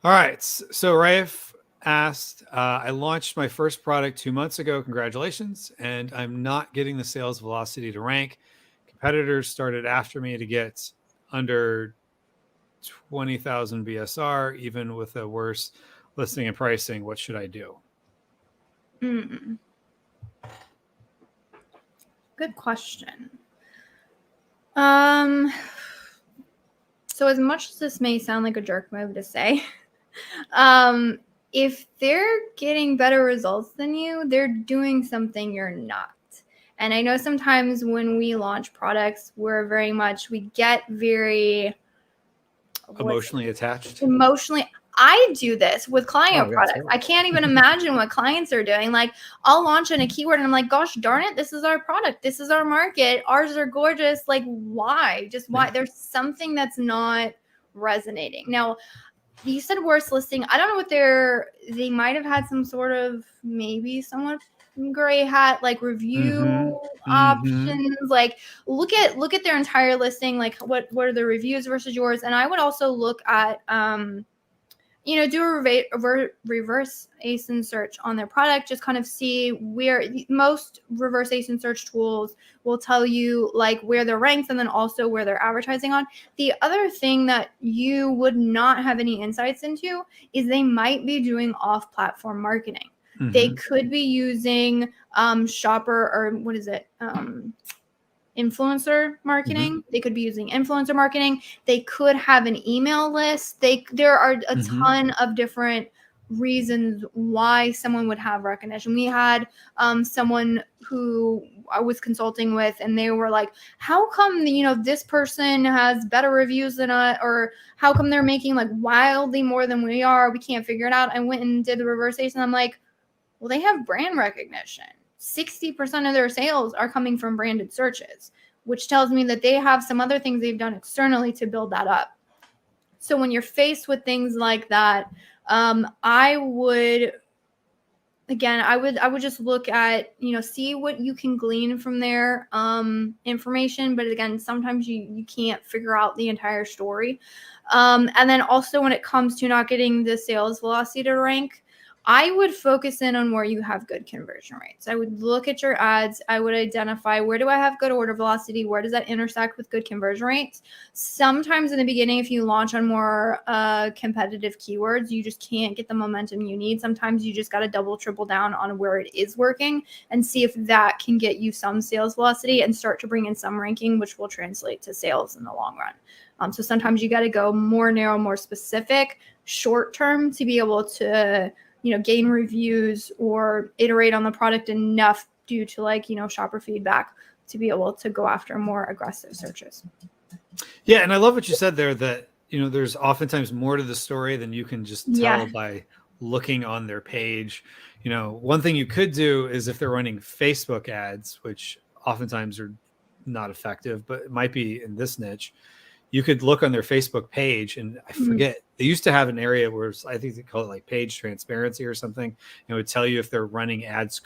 All right. So Raif asked, I launched my first product 2 months ago. Congratulations. And I'm not getting the sales velocity to rank. Competitors started after me to get under 20,000 BSR, even with a worse listing and pricing. What should I do? Mm. Good question. So as much as this may sound like a jerk move to say, if they're getting better results than you, they're doing something you're not. And I know sometimes when we launch products, we get very Emotionally attached. emotionally. I do this with client Oh, yeah, products. totally. I can't even imagine what clients are doing. Like, I'll launch in a keyword and I'm like, gosh darn it, this is our product. This is our market. Ours are gorgeous. Like, why? Just why? Yeah. There's something that's not resonating. Now, you said worst listing. I don't know what they might have had some sort of maybe somewhat gray hat like review options. Like look at their entire listing, like what are the reviews versus yours. And I would also look at do a reverse ASIN search on their product. Just kind of see where most reverse ASIN search tools will tell you like where they're ranked and then also where they're advertising on. The other thing that you would not have any insights into is they might be doing off-platform marketing. They could be using shopper or what is it? Influencer marketing. They could be using influencer marketing. They could have an email list. There are a ton of different reasons why someone would have recognition. We had someone who I was consulting with, and they were like, how come this person has better reviews than us, or how come they're making like wildly more than we are? We can't figure it out. I went and did the reverse ASIN, and I'm like, well, they have brand recognition. 60% of their sales are coming from branded searches, which tells me that they have some other things they've done externally to build that up. So when you're faced with things like that, I would just look at, see what you can glean from their information. But again, sometimes you can't figure out the entire story. And then also when it comes to not getting the sales velocity to rank, I would focus in on where you have good conversion rates. I would look at your ads. I would identify, where do I have good order velocity? Where does that intersect with good conversion rates? Sometimes in the beginning, if you launch on more competitive keywords, you just can't get the momentum you need. Sometimes you just got to double, triple down on where it is working and see if that can get you some sales velocity and start to bring in some ranking, which will translate to sales in the long run. So sometimes you got to go more narrow, more specific, short term to be able to gain reviews or iterate on the product enough due to shopper feedback to be able to go after more aggressive searches. Yeah. And I love what you said there, that, there's oftentimes more to the story than you can just tell by looking on their page. One thing you could do is if they're running Facebook ads, which oftentimes are not effective, but it might be in this niche, you could look on their Facebook page, and I forget, they used to have an area where I think they call it like page transparency or something, and it would tell you if they're running ads